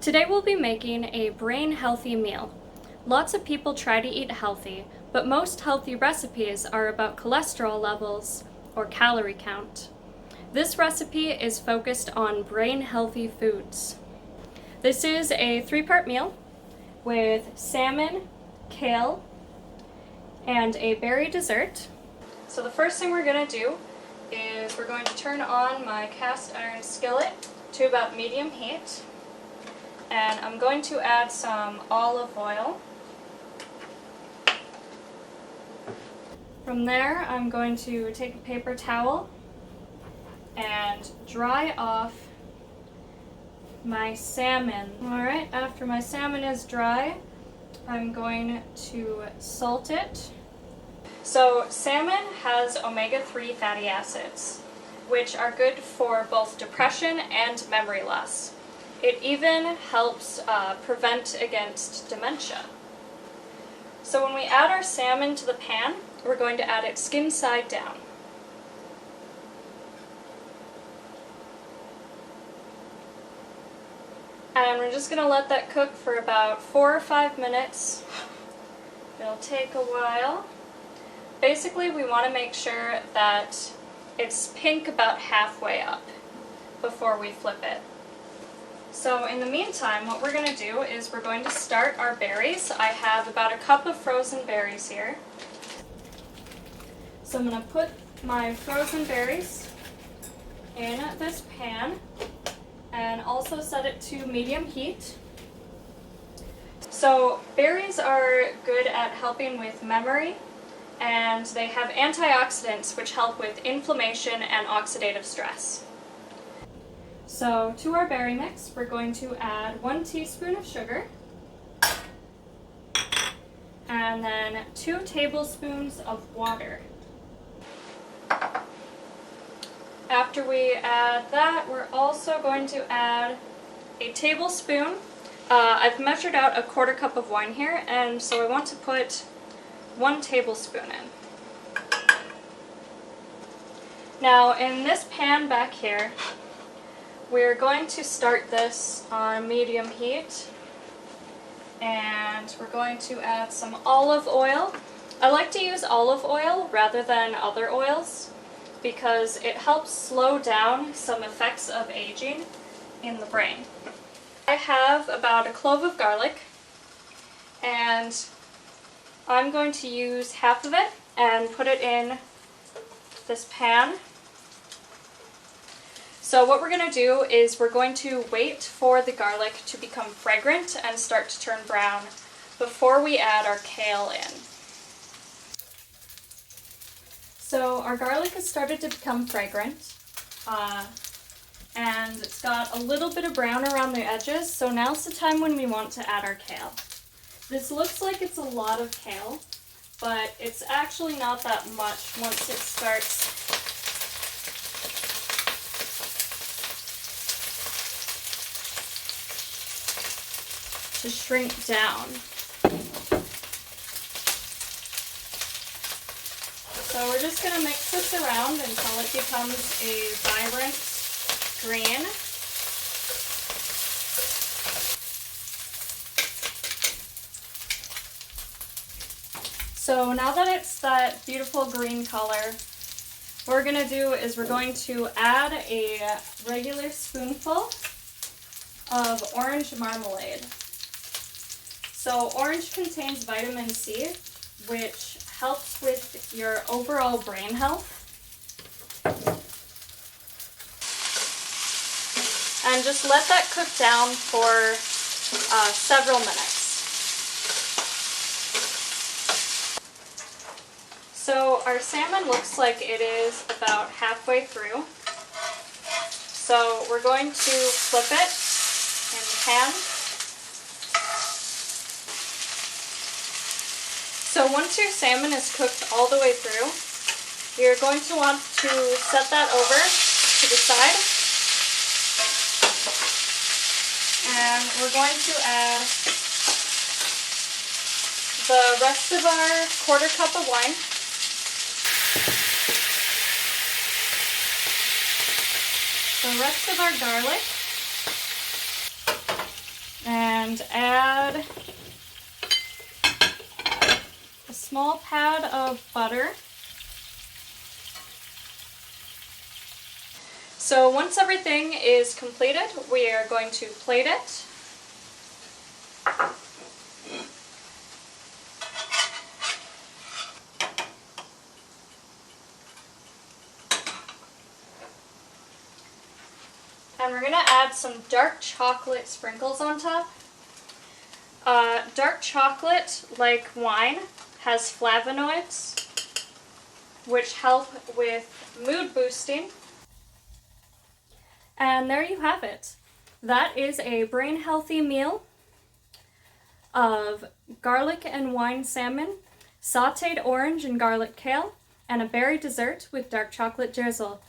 Today we'll be making a brain-healthy meal. Lots of people try to eat healthy, but most healthy recipes are about cholesterol levels or calorie count. This recipe is focused on brain-healthy foods. This is a 3-part meal with salmon, kale, and a berry dessert. So the first thing we're going to do is we're going to turn on my cast iron skillet to about medium heat. And I'm going to add some olive oil. From there, I'm going to take a paper towel and dry off my salmon. Alright, after my salmon is dry, I'm going to salt it. So salmon has omega-3 fatty acids, which are good for both depression and memory loss. It even helps prevent against dementia. So when we add our salmon to the pan, we're going to add it skin side down. And we're just going to let that cook for about 4 or 5 minutes. It'll take a while. Basically, we want to make sure that it's pink about halfway up before we flip it. So in the meantime, what we're going to do is we're going to start our berries. I have about a cup of frozen berries here. So I'm going to put my frozen berries in this pan and also set it to medium heat. So berries are good at helping with memory, and they have antioxidants which help with inflammation and oxidative stress. So to our berry mix, we're going to add 1 teaspoon of sugar and then 2 tablespoons of water. After we add that, we're also going to add a tablespoon. I've measured out a 1/4 cup of wine here, and so I want to put 1 tablespoon in. Now in this pan back here, we're going to start this on medium heat, and we're going to add some olive oil. I like to use olive oil rather than other oils because it helps slow down some effects of aging in the brain. I have about a clove of garlic, and I'm going to use half of it and put it in this pan. So what we're going to do is we're going to wait for the garlic to become fragrant and start to turn brown before we add our kale in. So our garlic has started to become fragrant, and it's got a little bit of brown around the edges, so now's the time when we want to add our kale. This looks like it's a lot of kale, but it's actually not that much once it starts to shrink down. So we're just going to mix this around until it becomes a vibrant green. So now that it's that beautiful green color, what we're going to do is we're going to add a regular spoonful of orange marmalade. So orange contains vitamin C, which helps with your overall brain health. And just let that cook down for several minutes. So our salmon looks like it is about halfway through. So we're going to flip it in the pan. So once your salmon is cooked all the way through, you're going to want to set that over to the side. And we're going to add the rest of our 1/4 cup of wine. The rest of our garlic. and add a small pad of butter. So once everything is completed, we are going to plate it. And we're going to add some dark chocolate sprinkles on top. Dark chocolate, like wine, has flavonoids, which help with mood boosting. And there you have it. That is a brain healthy meal of garlic and wine salmon, sauteed orange and garlic kale, and a berry dessert with dark chocolate drizzle.